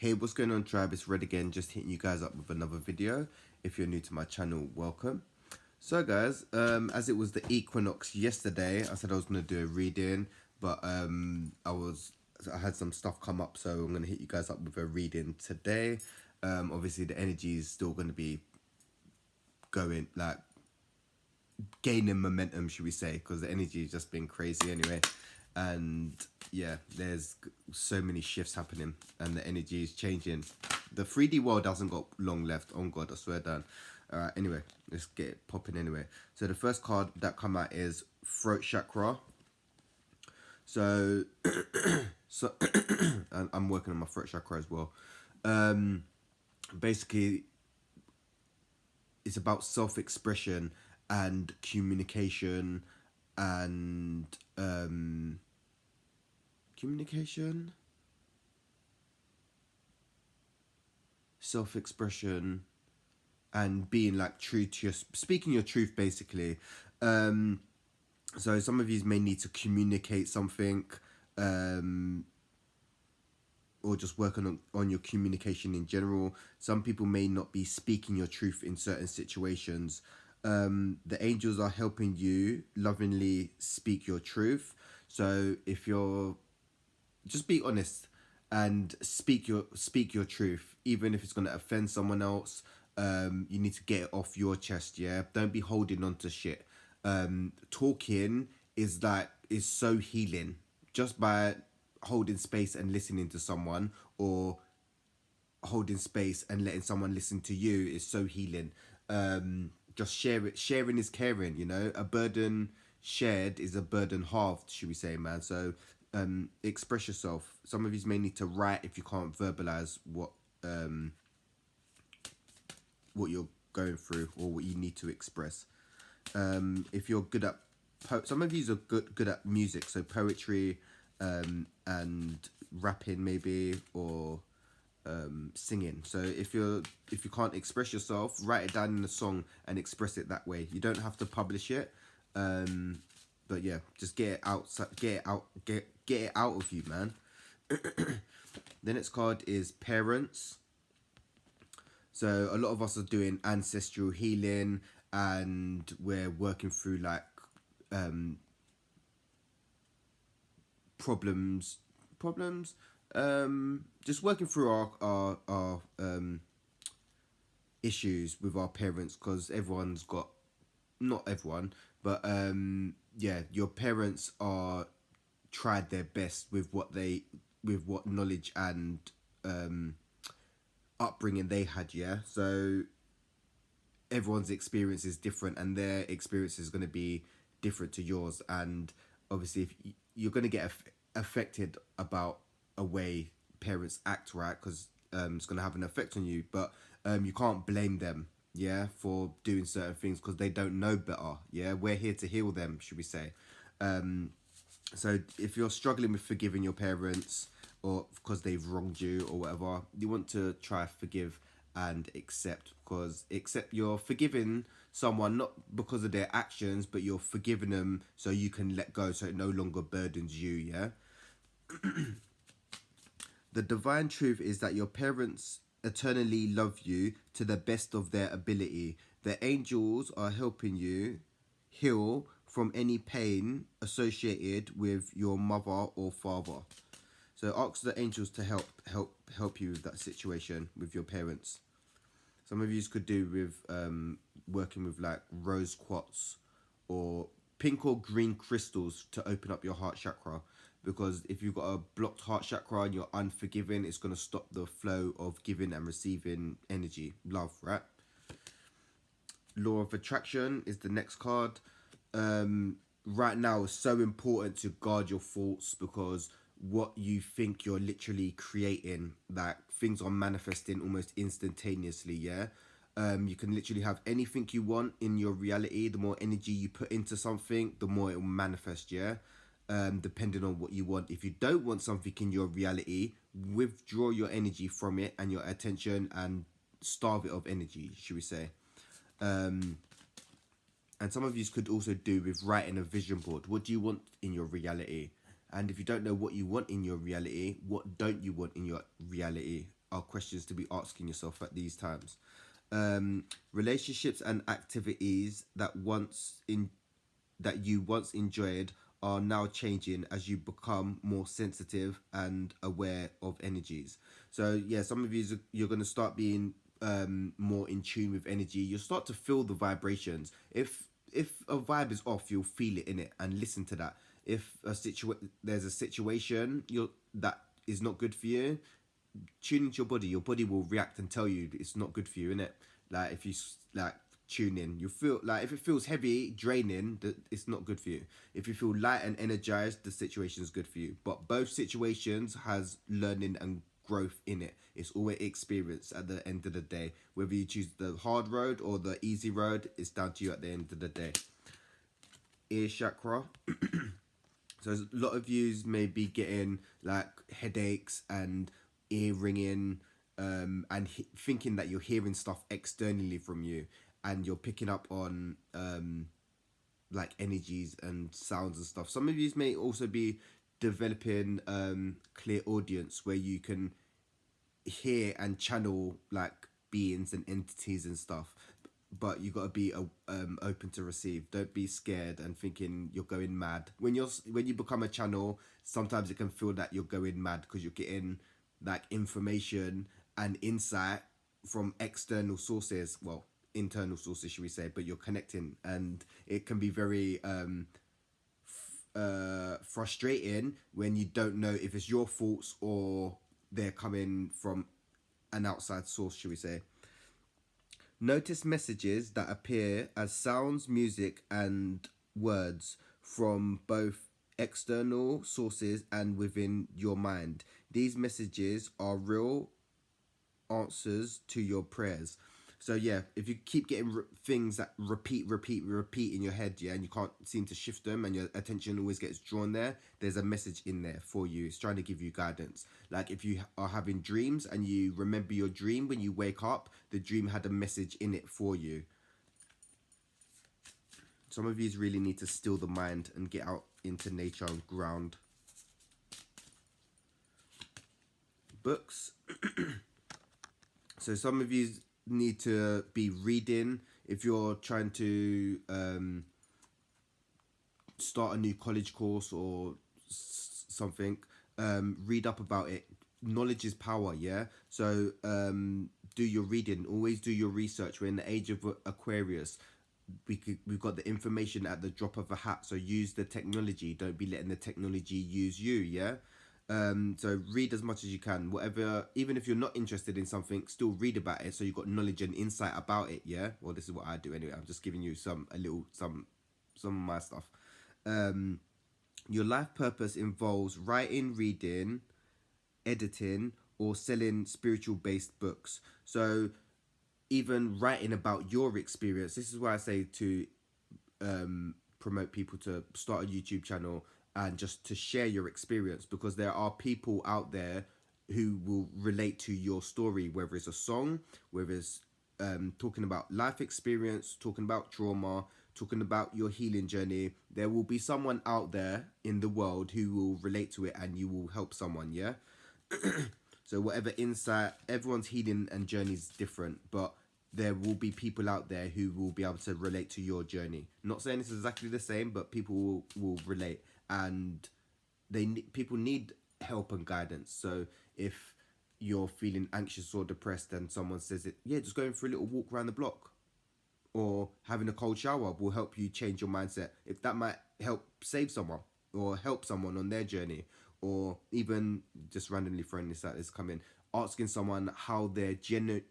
Hey, what's going on, tribe? It's Red again, just hitting you guys up with another video. If you're new to my channel, welcome. So guys, as it was the equinox yesterday, I said I was going to do a reading, but I had some stuff come up, so I'm going to hit you guys up with a reading today. Obviously the energy is still going to be going, like, gaining momentum, should we say, because the energy has just been crazy anyway. And yeah, there's so many shifts happening and the energy is changing. The 3D world hasn't got long left. Oh God, I swear down. Alright, anyway, let's get it popping anyway. So the first card that come out is Throat Chakra. So, and I'm working on my throat chakra as well. Basically, it's about self-expression and communication and self-expression and being like true to your, speaking your truth basically. So some of you may need to communicate something, or just work on your communication in general. Some people may not be speaking your truth in certain situations. The angels are helping you lovingly speak your truth. So if you're, just be honest and speak your truth, even if it's going to offend someone else. You need to get it off your chest. Yeah, don't be holding on to shit. Talking is so healing, just by holding space and listening to someone, or holding space and letting someone listen to you is so healing. Just share it. Sharing is caring, you know. A burden shared is a burden halved, should we say, man. So express yourself. Some of you may need to write if you can't verbalize what you're going through or what you need to express. If you're good at some of you are good at music, so poetry, and rapping maybe, or singing. So if you can't express yourself, write it down in a song and express it that way. You don't have to publish it, but yeah, just get it out of you, man. The next card is Parents. So a lot of us are doing ancestral healing, and we're working through like problems, just working through our issues with our parents, because everyone's got, not everyone, but yeah, your parents are tried their best with what knowledge and upbringing they had. Yeah, so everyone's experience is different, and their experience is going to be different to yours. And obviously, if you're going to get affected about a way parents act, right, because it's going to have an effect on you. But you can't blame them, yeah, for doing certain things, because they don't know better. Yeah, we're here to heal them, should we say. So if you're struggling with forgiving your parents, or because they've wronged you or whatever, you want to try forgive and accept, because you're forgiving someone not because of their actions, but you're forgiving them so you can let go, so it no longer burdens you. Yeah. The divine truth is that your parents eternally love you to the best of their ability. The angels are helping you heal from any pain associated with your mother or father. So ask the angels to help you with that situation with your parents. Some of you could do with working with like rose quartz or pink or green crystals to open up your heart chakra. Because if you've got a blocked heart chakra and you're unforgiving, it's going to stop the flow of giving and receiving energy, love, right? Law of attraction is the next card. Right now, it's so important to guard your thoughts, because what you think, you're literally creating. Like, things are manifesting almost instantaneously. Yeah. You can literally have anything you want in your reality. The more energy you put into something, the more it will manifest. Yeah. Depending on what you want. If you don't want something in your reality, withdraw your energy from it and your attention, and starve it of energy, should we say. And some of you could also do with writing a vision board. What do you want in your reality? And if you don't know what you want in your reality, what don't you want in your reality? are questions to be asking yourself at these times. Relationships and activities that you once enjoyed are now changing as you become more sensitive and aware of energies. So yeah, some of you, you're going to start being more in tune with energy. You'll start to feel the vibrations. If a vibe is off, you'll feel it in it and listen to that. If there's a situation that is not good for you, tune into your body will react and tell you it's not good for you, innit? Like if you like tune in, you feel like if it feels heavy, draining, that it's not good for you. If you feel light and energized, the situation is good for you. But both situations has learning and growth in it. It's always experience at the end of the day. Whether you choose the hard road or the easy road, it's down to you at the end of the day. Ear chakra. So a lot of yous may be getting like headaches and ear ringing, and thinking that you're hearing stuff externally from you, and you're picking up on like energies and sounds and stuff. Some of yous may also be developing clear audience where you can hear and channel like beings and entities and stuff, but you got to be open to receive. Don't be scared and thinking you're going mad when you become a channel. Sometimes it can feel that you're going mad because you're getting like information and insight from external sources, well, internal sources should we say, but you're connecting, and it can be very frustrating when you don't know if it's your faults or they're coming from an outside source, should we say. Notice messages that appear as sounds, music, and words from both external sources and within your mind. These messages are real answers to your prayers. So yeah, if you keep getting things that repeat in your head, yeah, and you can't seem to shift them, and your attention always gets drawn there, there's a message in there for you. It's trying to give you guidance. Like if you are having dreams and you remember your dream when you wake up, the dream had a message in it for you. Some of you really need to still the mind and get out into nature and ground. Books. So some of you need to be reading if you're trying to start a new college course or something. Read up about it. Knowledge is power, yeah. So do your reading. Always do your research. We're in the age of Aquarius. We've got the information at the drop of a hat. So use the technology. Don't be letting the technology use you, yeah. So read as much as you can, whatever, even if you're not interested in something, still read about it so you've got knowledge and insight about it, yeah. Well, this is what I do anyway. I'm just giving you some of my stuff. Your life purpose involves writing, reading, editing, or selling spiritual based books. So even writing about your experience, this is why I say to promote people to start a YouTube channel and just to share your experience, because there are people out there who will relate to your story, whether it's a song, whether it's talking about life experience, talking about trauma, talking about your healing journey. There will be someone out there in the world who will relate to it and you will help someone, yeah? So whatever insight, everyone's healing and journey is different, but there will be people out there who will be able to relate to your journey. Not saying it's exactly the same, but people will relate, and people need help and guidance. So if you're feeling anxious or depressed and someone says it, yeah, just going for a little walk around the block or having a cold shower will help you change your mindset. If that might help save someone or help someone on their journey, or even just randomly throwing this out, this coming, asking someone how they're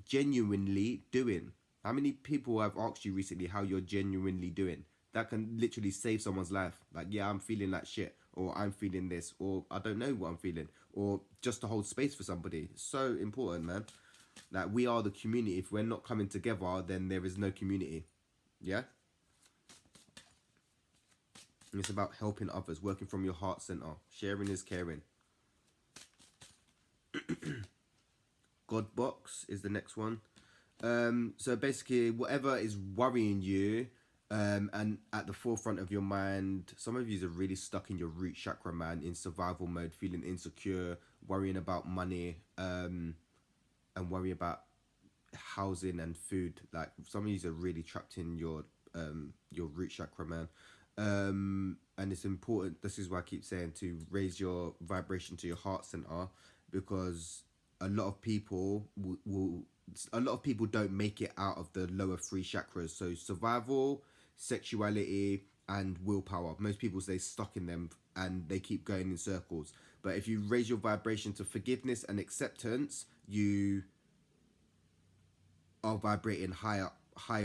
genuinely doing. How many people have asked you recently how you're genuinely doing? That can literally save someone's life. Like, yeah, I'm feeling like shit, or I'm feeling this, or I don't know what I'm feeling, or just to hold space for somebody. It's so important, man. Like, we are the community. If we're not coming together, then there is no community. Yeah? And it's about helping others, working from your heart center. Sharing is caring. God box is the next one. So basically, whatever is worrying you, and at the forefront of your mind, some of you are really stuck in your root chakra, man, in survival mode, feeling insecure, worrying about money, and worry about housing and food. Like some of you are really trapped in your root chakra, man. And it's important. This is why I keep saying to raise your vibration to your heart center, because a lot of people will a lot of people don't make it out of the lower three chakras. So survival, sexuality, and willpower. Most people stay stuck in them and they keep going in circles. But if you raise your vibration to forgiveness and acceptance, you are vibrating higher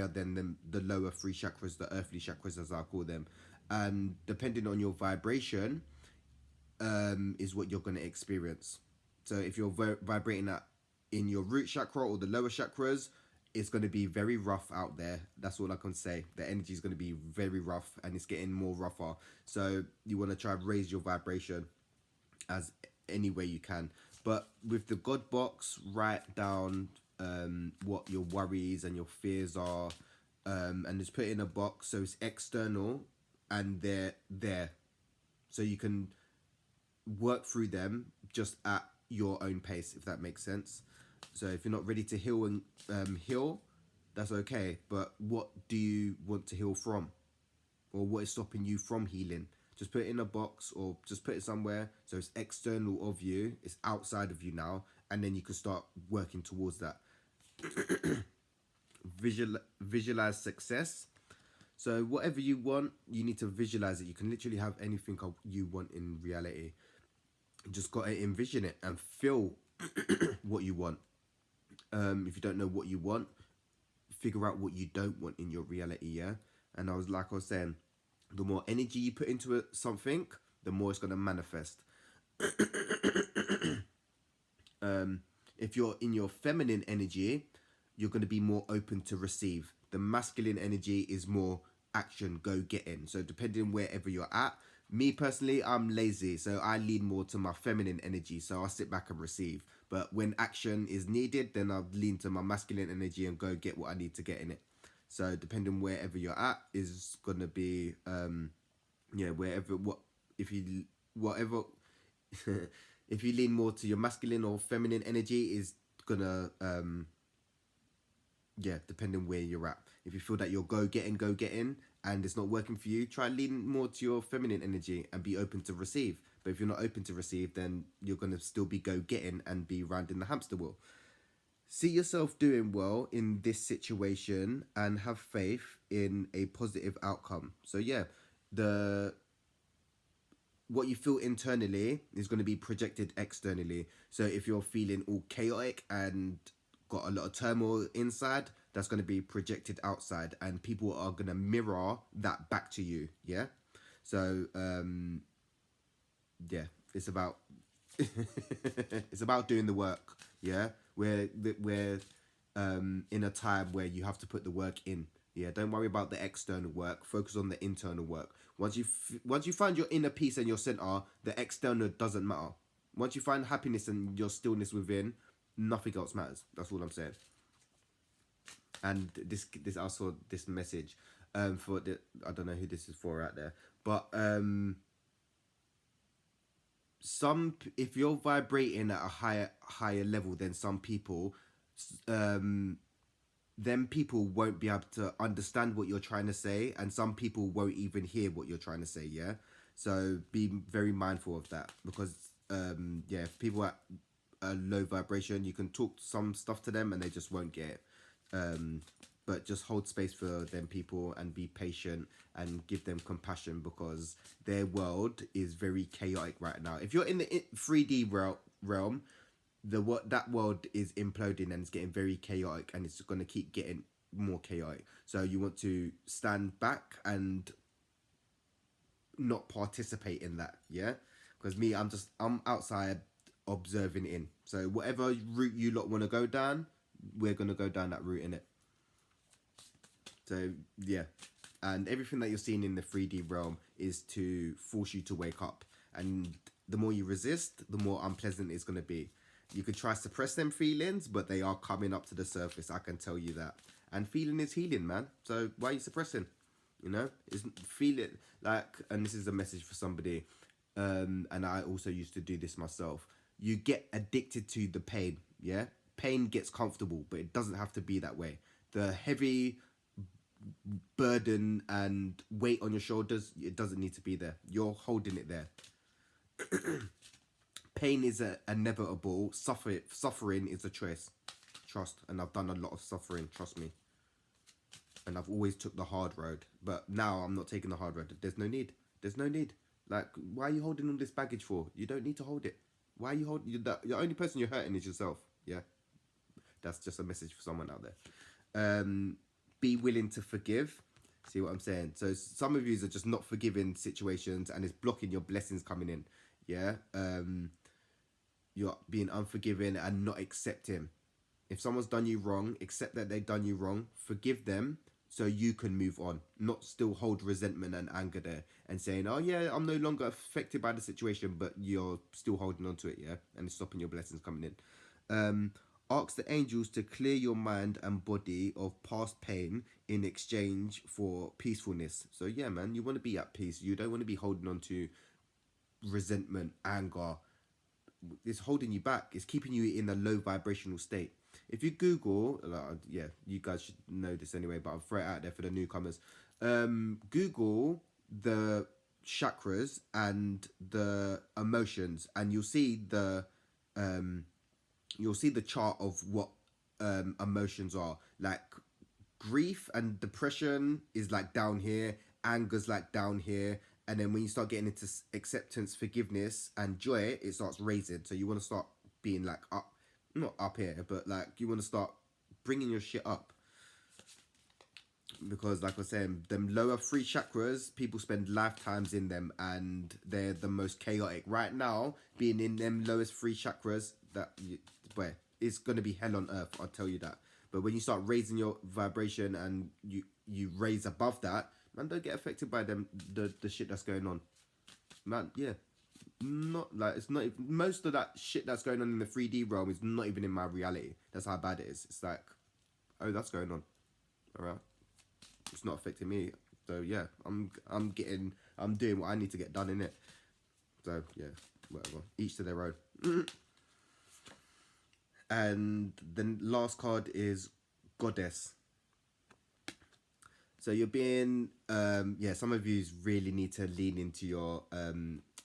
than the lower three chakras, the earthly chakras as I call them. And depending on your vibration, is what you're going to experience. So if you're vibrating at in your root chakra or the lower chakras, it's going to be very rough out there. That's all I can say. The energy is going to be very rough and it's getting more rougher. So you want to try and raise your vibration as any way you can. But with the God box, write down what your worries and your fears are, and just put it in a box so it's external and they're there. So you can work through them just at your own pace, if that makes sense. So if you're not ready to heal and heal, that's okay. But what do you want to heal from, or what is stopping you from healing? Just put it in a box or just put it somewhere so it's external of you, it's outside of you now, and then you can start working towards that. Visualize success. So whatever you want, you need to visualize it. You can literally have anything you want in reality. You just got to envision it and feel what you want. If you don't know what you want, figure out what you don't want in your reality, yeah? And I was saying, the more energy you put into something, the more it's going to manifest. If you're in your feminine energy, you're going to be more open to receive. The masculine energy is more action, go get in. So depending wherever you're at, me personally, I'm lazy, so I lean more to my feminine energy, so I sit back and receive. But when action is needed, then I'll lean to my masculine energy and go get what I need to get in it. So depending wherever you're at is gonna be wherever what if you whatever if you lean more to your masculine or feminine energy is gonna depending where you're at. If you feel that you're go getting and it's not working for you, try lean more to your feminine energy and be open to receive. But if you're not open to receive, then you're gonna still be go getting and be round in the hamster wheel. See yourself doing well in this situation and have faith in a positive outcome. So yeah, the what you feel internally is going to be projected externally. So if you're feeling all chaotic and got a lot of turmoil inside, that's going to be projected outside and people are going to mirror that back to you. Yeah. So yeah, it's about it's about doing the work. Yeah. We're in a time where you have to put the work in. Yeah, don't worry about the external work. Focus on the internal work. Once you find your inner peace and your center, the external doesn't matter. Once you find happiness and your stillness within, nothing else matters. That's all I'm saying. And this also this message, for the I don't know who this is for out there, but some if you're vibrating at a higher level than some people, um then people won't be able to understand what you're trying to say, and some people won't even hear what you're trying to say. Yeah, so be very mindful of that, because if people at a low vibration, you can talk some stuff to them and they just won't get it. But just hold space for them people and be patient and give them compassion, because their world is very chaotic right now. If you're in the 3D realm, that world is imploding and it's getting very chaotic, and it's going to keep getting more chaotic. So you want to stand back and not participate in that. Yeah, because me, I'm outside observing in. So whatever route you lot want to go down, we're going to go down that route in it. So yeah, and everything that you're seeing in the 3D realm is to force you to wake up, and the more you resist, the more unpleasant it's going to be. You could try suppress them feelings, but they are coming up to the surface, I can tell you that. And feeling is healing, man. So why are you suppressing? You know, it's feel it like, and this is a message for somebody, and I also used to do this myself. You get addicted to the pain, yeah? pain gets comfortable, but it doesn't have to be that way. The heavy burden and weight on your shoulders, it doesn't need to be there. You're holding it there. Pain is inevitable. Suffering is a choice. Trust. And I've done a lot of suffering, trust me. And I've always took the hard road. But now I'm not taking the hard road. There's no need. There's no need. Like, why are you holding all this baggage for? You don't need to hold it. Why are you holding... The only person you're hurting is yourself. Yeah? That's just a message for someone out there. Be willing to forgive. See what I'm saying? So some of you are just not forgiving situations and it's blocking your blessings coming in. Yeah? You're being unforgiving and not accepting. If someone's done you wrong, accept that they've done you wrong. Forgive them so you can move on. Not still hold resentment and anger there and saying, oh yeah, I'm no longer affected by the situation, but you're still holding on to it, yeah? And it's stopping your blessings coming in. Ask the angels to clear your mind and body of past pain in exchange for peacefulness. So yeah, man, you want to be at peace. You don't want to be holding on to resentment, anger. It's holding you back. It's keeping you in a low vibrational state. If you Google, yeah, you guys should know this anyway, but I'll throw it out there for the newcomers. Google the chakras and the emotions, and you'll see the chart of what emotions are. Like grief and depression is like down here, anger's like down here, and then when you start getting into acceptance, forgiveness, and joy, it starts raising. So you want to start being like up, not up here, but like you want to start bringing your shit up. Because like I was saying, them lower three chakras, people spend lifetimes in them and they're the most chaotic. Right now, being in them lowest three chakras, boy, it's going to be hell on earth, I'll tell you that. But when you start raising your vibration and you raise above that, man, don't get affected by the shit that's going on. Man, yeah. Not like, it's not even, most of that shit that's going on in the 3D realm is not even in my reality. That's how bad it is. It's like, oh, that's going on. Alright. It's not affecting me. So yeah, I'm doing what I need to get done in it. So yeah, whatever. Each to their own. And the last card is Goddess. So you're being some of you really need to lean into your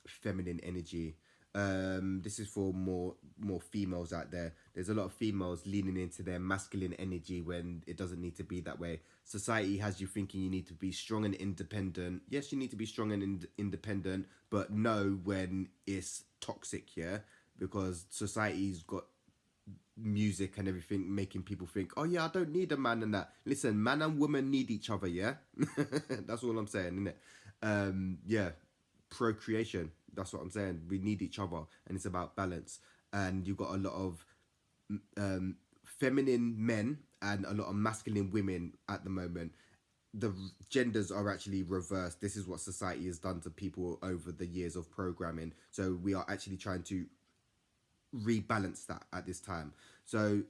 feminine energy. This is for more females out there. There's a lot of females leaning into their masculine energy when it doesn't need to be that way. Society has you thinking you need to be strong and independent. Yes, you need to be strong and independent, but know when it's toxic, yeah? Because society's got music and everything making people think, oh yeah, I don't need a man and that. Listen, man and woman need each other, yeah? That's all I'm saying, innit? Yeah, procreation, that's what I'm saying. We need each other and it's about balance. And you've got a lot of feminine men and a lot of masculine women at the moment. The genders are actually reversed. This is what society has done to people over the years of programming. So we are actually trying to rebalance that at this time. So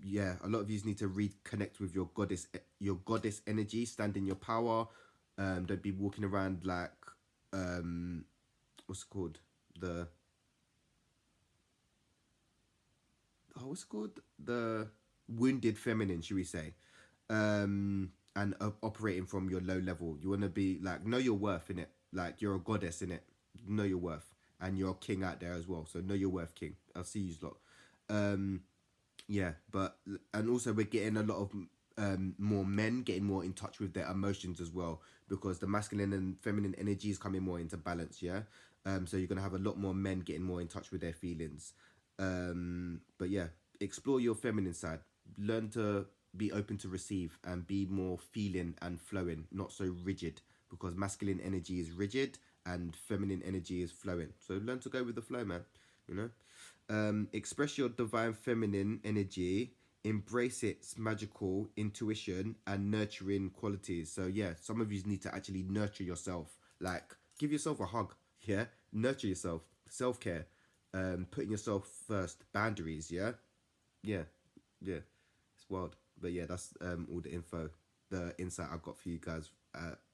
yeah, a lot of you need to reconnect with your goddess energy. Stand in your power. Don't be walking around like what's it called, the wounded feminine, should we say, and operating from your low level. You want to be like, know your worth, in it. Like, you're a goddess, in it. Know your worth, and you're a king out there as well. So know your worth, king. I'll see you lot. Yeah, but and also we're getting a lot of more men getting more in touch with their emotions as well, because the masculine and feminine energy is coming more into balance. Yeah, so you're gonna have a lot more men getting more in touch with their feelings. But yeah, explore your feminine side. Learn to be open to receive and be more feeling and flowing, not so rigid, because masculine energy is rigid and feminine energy is flowing. So learn to go with the flow, man. You know, express your divine feminine energy, embrace its magical intuition and nurturing qualities. So yeah, some of you need to actually nurture yourself. Like, give yourself a hug. Yeah, nurture yourself. Self-care, putting yourself first. Boundaries. Yeah, yeah, yeah. It's wild, but yeah, that's all the info, the insight I've got for you guys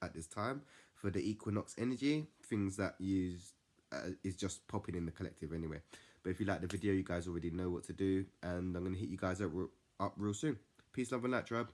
at this time for the equinox energy. Things that use is just popping in the collective anyway. But if you like the video, you guys already know what to do. And I'm going to hit you guys up real soon. Peace, love, and light, tribe.